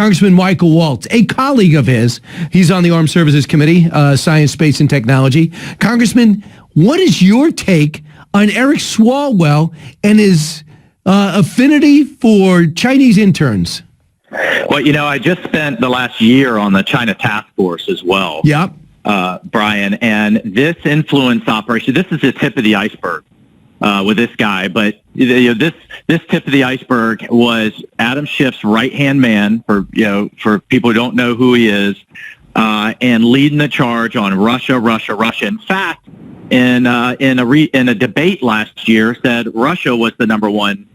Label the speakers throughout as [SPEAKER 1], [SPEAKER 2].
[SPEAKER 1] Congressman Michael Waltz, a colleague of his. He's on the Armed Services Committee, Science, Space, and Technology. Congressman, what is your take on Eric Swalwell and his affinity for Chinese interns?
[SPEAKER 2] Well, I just spent the last year on the China task force as well.
[SPEAKER 1] Yep.
[SPEAKER 2] Brian, and this influence operation, this is the tip of the iceberg with this guy. But this tip of the iceberg was Adam Schiff's right-hand man, for people who don't know who he is, and leading the charge on Russia. In fact, in a debate last year, said Russia was the number one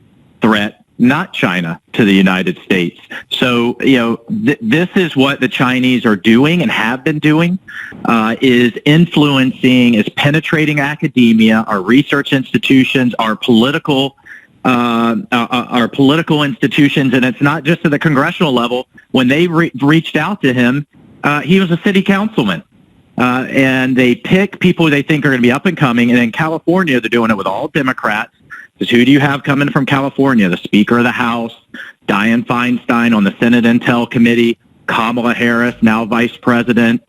[SPEAKER 2] threat, not China, to the United States. So, this is what the Chinese are doing and have been doing, is influencing, is penetrating academia, our research institutions, our political institutions, and it's not just at the congressional level. When they reached out to him, he was a city councilman. And they pick people they think are going to be up and coming. And in California, they're doing it with all Democrats. Because who do you have coming from California? The Speaker of the House, Dianne Feinstein on the Senate Intel Committee, Kamala Harris, now Vice President,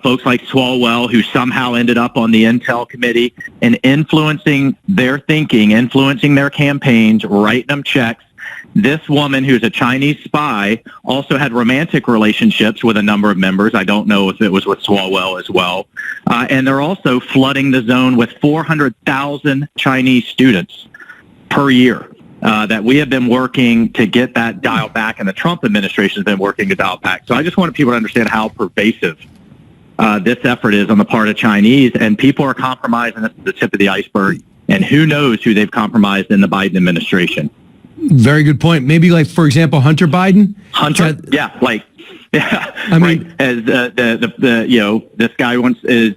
[SPEAKER 2] folks like Swalwell, who somehow ended up on the Intel Committee, and influencing their thinking, influencing their campaigns, writing them checks. This woman, who's a Chinese spy, also had romantic relationships with a number of members. I don't know if it was with Swalwell as well. And they're also flooding the zone with 400,000 Chinese students per year that we have been working to get that dialed back, and the Trump administration has been working to dial back. So I just wanted people to understand how pervasive this effort is on the part of Chinese, and people are compromising. This is the tip of the iceberg, and who knows who they've compromised in the Biden administration.
[SPEAKER 1] Very good point. Maybe, like, for example, Hunter Biden.
[SPEAKER 2] Hunter, I mean, as this guy is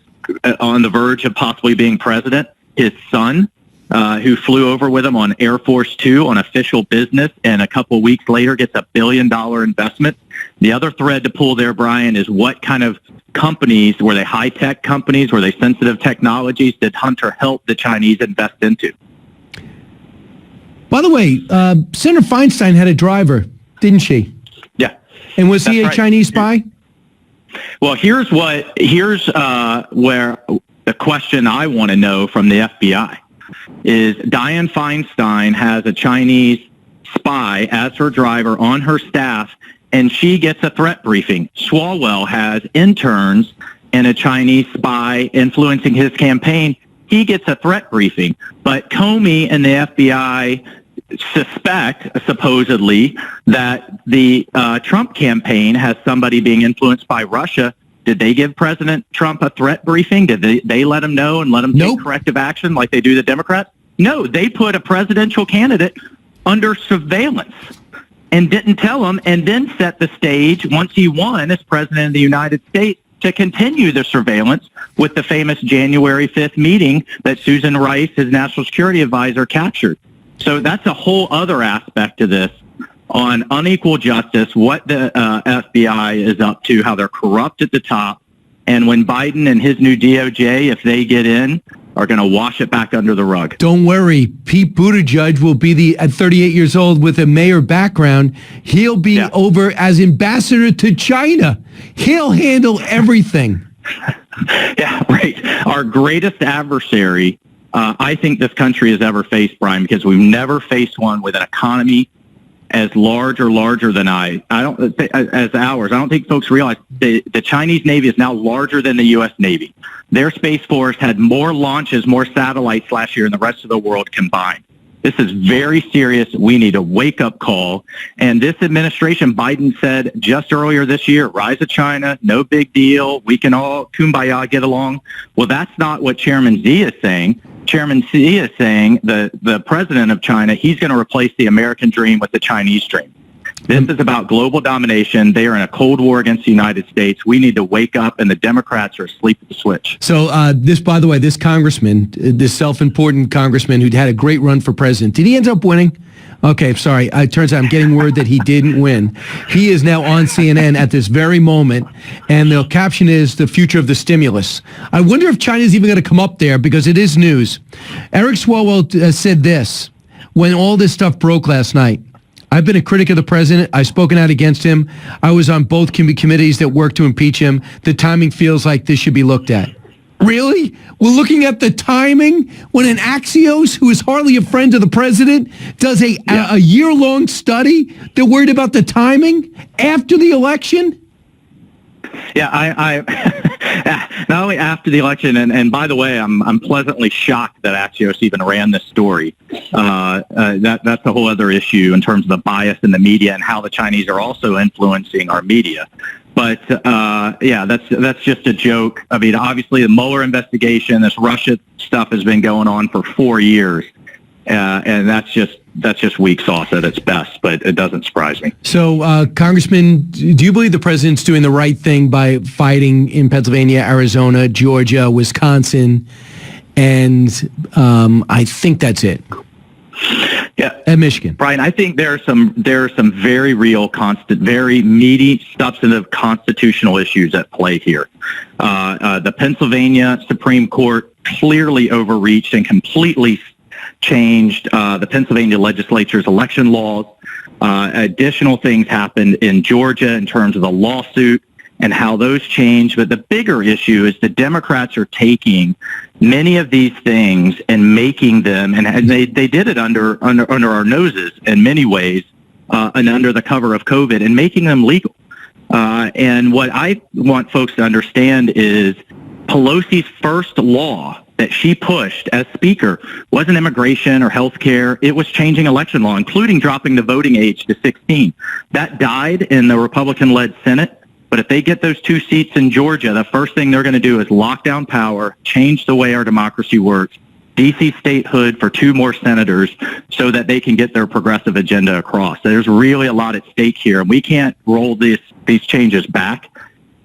[SPEAKER 2] on the verge of possibly being president. His son, who flew over with him on Air Force Two on official business, and a couple of weeks later gets $1 billion investment. The other thread to pull there, Brian, is what kind of companies, were they high-tech companies, were they sensitive technologies, did Hunter help the Chinese invest into?
[SPEAKER 1] By the way, Senator Feinstein had a driver, didn't she?
[SPEAKER 2] Yeah.
[SPEAKER 1] And was he a Chinese spy?
[SPEAKER 2] Well, here's where the question I want to know from the FBI is Dianne Feinstein has a Chinese spy as her driver on her staff, and she gets a threat briefing. Swalwell has interns and a Chinese spy influencing his campaign. He gets a threat briefing. But Comey and the FBI suspect, supposedly, that the Trump campaign has somebody being influenced by Russia. Did they give President Trump a threat briefing? Did they let him know and let him take corrective action like they do the Democrats? No, they put a presidential candidate under surveillance and didn't tell him, and then set the stage, once he won as president of the United States, to continue the surveillance with the famous January 5th meeting that Susan Rice, his national security advisor, captured. So that's a whole other aspect of this on unequal justice, what the FBI is up to, how they're corrupt at the top. And when Biden and his new DOJ, if they get in, are going to wash it back under the rug.
[SPEAKER 1] Don't worry. Pete Buttigieg will be at 38 years old with a mayor background. He'll be over as ambassador to China. He'll handle everything.
[SPEAKER 2] Yeah, right. Our greatest adversary, I think this country has ever faced, Brian, because we've never faced one with an economy as large or larger than ours. I don't think folks realize the Chinese Navy is now larger than the U.S. Navy. Their Space Force had more launches, more satellites last year than the rest of the world combined. This is very serious. We need a wake-up call. And this administration, Biden said just earlier this year, rise of China, no big deal. We can all kumbaya get along. Well, that's not what Chairman Xi is saying. Chairman Xi is saying the president of China, he's going to replace the American dream with the Chinese dream. This is about global domination. They are in a Cold War against the United States. We need to wake up, and the Democrats are asleep at the switch.
[SPEAKER 1] So by the way, this congressman, this self-important congressman who'd had a great run for president, did he end up winning? Okay, sorry. It turns out I'm getting word that he didn't win. He is now on CNN at this very moment, and the caption is "The future of the stimulus." I wonder if China's even going to come up there, because it is news. Eric Swalwell said this when all this stuff broke last night. I've been a critic of the president. I've spoken out against him. I was on both committees that worked to impeach him. The timing feels like this should be looked at. Really? We're looking at the timing when an Axios, who is hardly a friend of the president, does a year-long study. They're worried about the timing after the election?
[SPEAKER 2] Yeah, I not only after the election, and by the way, I'm pleasantly shocked that Axios even ran this story. That's a whole other issue in terms of the bias in the media and how the Chinese are also influencing our media. But that's just a joke. I mean, obviously the Mueller investigation, this Russia stuff has been going on for 4 years, and that's just weak sauce at its best. But it doesn't surprise me.
[SPEAKER 1] So, Congressman, do you believe the president's doing the right thing by fighting in Pennsylvania, Arizona, Georgia, Wisconsin, and I think that's it?
[SPEAKER 2] Yeah,
[SPEAKER 1] and Michigan.
[SPEAKER 2] Brian, I think there are some very real, very meaty, substantive constitutional issues at play here. The Pennsylvania Supreme Court clearly overreached and completely changed the Pennsylvania legislature's election laws. Additional things happened in Georgia in terms of the lawsuit and how those changed. But the bigger issue is the Democrats are taking many of these things and making them, and they did it under our noses in many ways, and under the cover of COVID, and making them legal. And what I want folks to understand is Pelosi's first law that she pushed as Speaker wasn't immigration or health care. It was changing election law, including dropping the voting age to 16. That died in the Republican-led Senate. But if they get those 2 seats in Georgia, the first thing they're going to do is lock down power, change the way our democracy works, D.C. statehood for 2 more senators so that they can get their progressive agenda across. There's really a lot at stake here, and we can't roll these changes back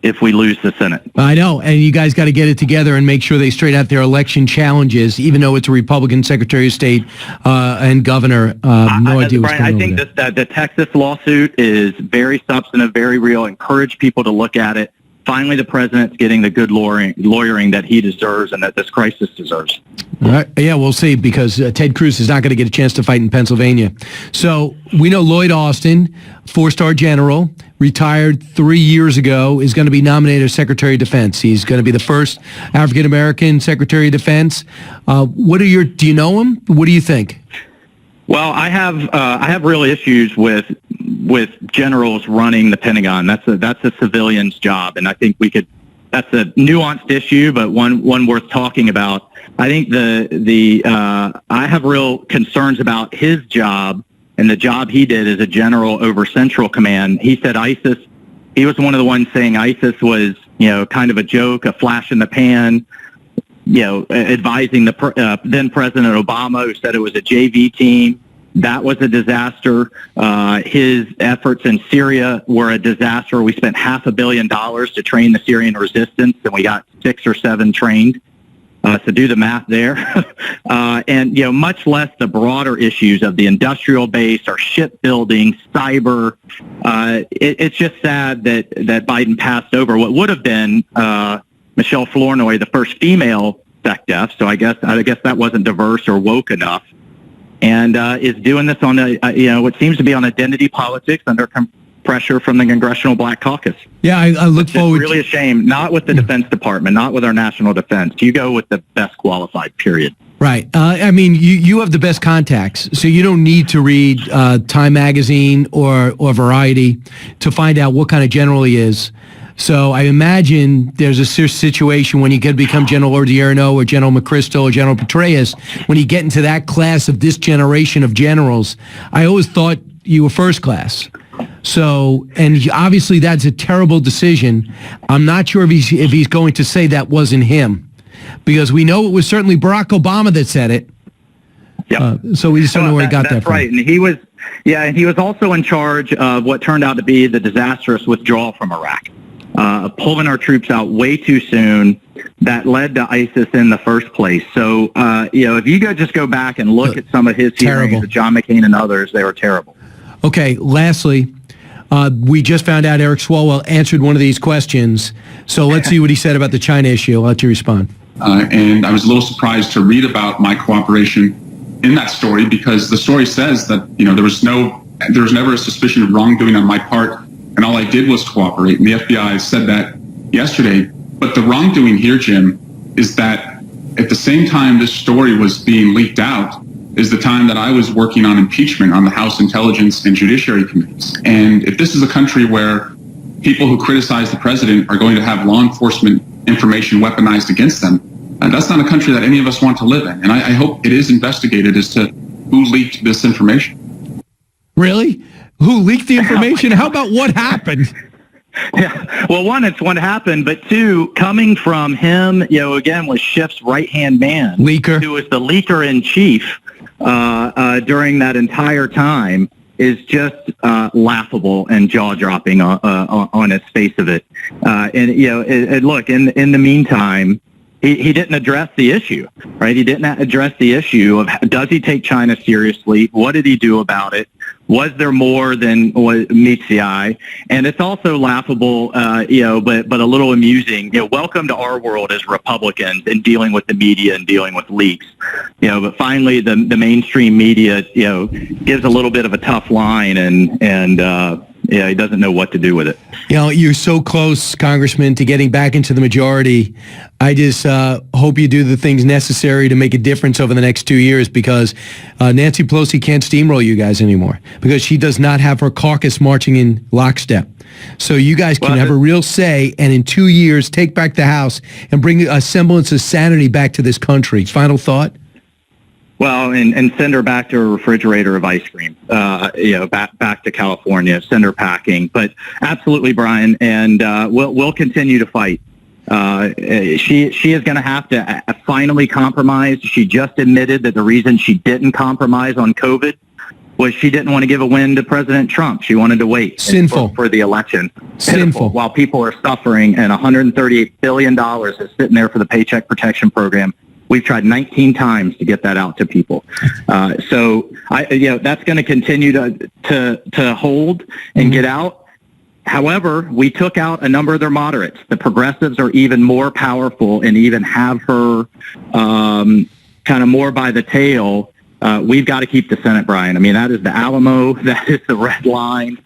[SPEAKER 2] if we lose the Senate.
[SPEAKER 1] I know, and you guys got to get it together and make sure they straighten out their election challenges, even though it's a Republican Secretary of State and Governor. No idea what's
[SPEAKER 2] Brian,
[SPEAKER 1] going on.
[SPEAKER 2] I think the Texas lawsuit is very substantive, very real. Encourage people to look at it. Finally, the president's getting the good lawyering that he deserves and that this crisis deserves.
[SPEAKER 1] All right. Yeah, we'll see, because Ted Cruz is not going to get a chance to fight in Pennsylvania. So we know Lloyd Austin, 4-star general, retired 3 years ago, is going to be nominated as Secretary of Defense. He's going to be the first African-American Secretary of Defense. Do you know him? What do you think?
[SPEAKER 2] Well, I have real issues with generals running the Pentagon. That's a civilian's job, and I think that's a nuanced issue, but one worth talking about. I think I have real concerns about his job and the job he did as a general over Central Command. He said ISIS. He was one of the ones saying ISIS was, kind of a joke, a flash in the pan. Advising the then President Obama, who said it was a JV team. That was a disaster. His efforts in Syria were a disaster. We spent $500 million to train the Syrian resistance, and we got 6 or 7 trained. So do the math there. And, much less the broader issues of the industrial base, our shipbuilding, cyber. It's just sad that Biden passed over what would have been Michelle Flournoy, the first female SecDef. So I guess that wasn't diverse or woke enough. And is doing this on what seems to be on identity politics under pressure from the Congressional Black Caucus.
[SPEAKER 1] Yeah, I look forward.
[SPEAKER 2] It's really a shame. Not with the Defense Department, not with our national defense. You go with the best qualified. Period.
[SPEAKER 1] Right. I mean, you have the best contacts, so you don't need to read Time Magazine or Variety to find out what kind of general he is. So I imagine there's a situation when you could become General Odierno or General McChrystal or General Petraeus, when you get into that class of this generation of generals. I always thought you were first class. So, and obviously that's a terrible decision. I'm not sure if he's going to say that wasn't him, because we know it was certainly Barack Obama that said it.
[SPEAKER 2] Yeah.
[SPEAKER 1] So we just don't know where he got that from.
[SPEAKER 2] That's right. And he was also in charge of what turned out to be the disastrous withdrawal from Iraq. Pulling our troops out way too soon, that led to ISIS in the first place. So, if you just go back and look at some of his hearings with John McCain and others, they were terrible.
[SPEAKER 1] Okay, lastly, we just found out Eric Swalwell answered one of these questions. So let's see what he said about the China issue. I'll let you respond.
[SPEAKER 3] And I was a little surprised to read about my cooperation in that story, because the story says that, there was no There was never a suspicion of wrongdoing on my part, and all I did was cooperate. And the FBI said that yesterday. But the wrongdoing here, Jim, is that at the same time this story was being leaked out is the time that I was working on impeachment on the House Intelligence and Judiciary Committees. And if this is a country where people who criticize the president are going to have law enforcement information weaponized against them, that's not a country that any of us want to live in. And I hope it is investigated as to who leaked this information.
[SPEAKER 1] Really? Who leaked the information? How about what happened?
[SPEAKER 2] Yeah. Well, one, it's what happened, but two, coming from him, again, was Schiff's right-hand man.
[SPEAKER 1] Leaker. Who
[SPEAKER 2] was the leaker in chief during that entire time, is just laughable and jaw-dropping on its face of it. And look, in the meantime, he didn't address the issue, right? He didn't address the issue of does he take China seriously? What did he do about it? Was there more than what meets the eye? And it's also laughable, but a little amusing. Welcome to our world as Republicans in dealing with the media and dealing with leaks. But finally, the mainstream media, gives a little bit of a tough line, and he doesn't know what to do with it.
[SPEAKER 1] You're so close, Congressman, to getting back into the majority. I just hope you do the things necessary to make a difference over the next 2 years, because Nancy Pelosi can't steamroll you guys anymore because she does not have her caucus marching in lockstep. So you guys can have a real say, and in 2 years, take back the House and bring a semblance of sanity back to this country. Final thought?
[SPEAKER 2] Well, and send her back to a refrigerator of ice cream, back to California, send her packing. But absolutely, Brian, and we'll continue to fight. She is going to have to finally compromise. She just admitted that the reason she didn't compromise on COVID was she didn't want to give a win to President Trump. She wanted to wait for the election.
[SPEAKER 1] Sinful.
[SPEAKER 2] While people are suffering, and $138 billion is sitting there for the Paycheck Protection Program. We've tried 19 times to get that out to people. So that's going to continue to hold and get out. However, we took out a number of their moderates. The progressives are even more powerful and even have her kind of more by the tail. We've got to keep the Senate, Brian. I mean, that is the Alamo. That is the red line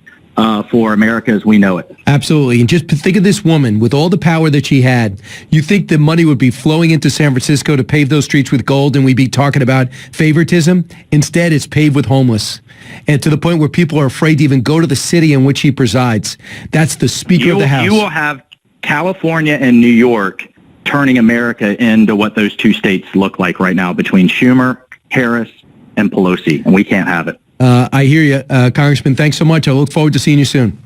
[SPEAKER 2] for America as we know it.
[SPEAKER 1] Absolutely. And just think of this woman with all the power that she had. You think the money would be flowing into San Francisco to pave those streets with gold and we'd be talking about favoritism? Instead, it's paved with homeless. And to the point where people are afraid to even go to the city in which she presides. That's the Speaker of the House.
[SPEAKER 2] You will have California and New York turning America into what those two states look like right now between Schumer, Harris, and Pelosi. And we can't have it.
[SPEAKER 1] I hear you, Congressman. Thanks so much. I look forward to seeing you soon.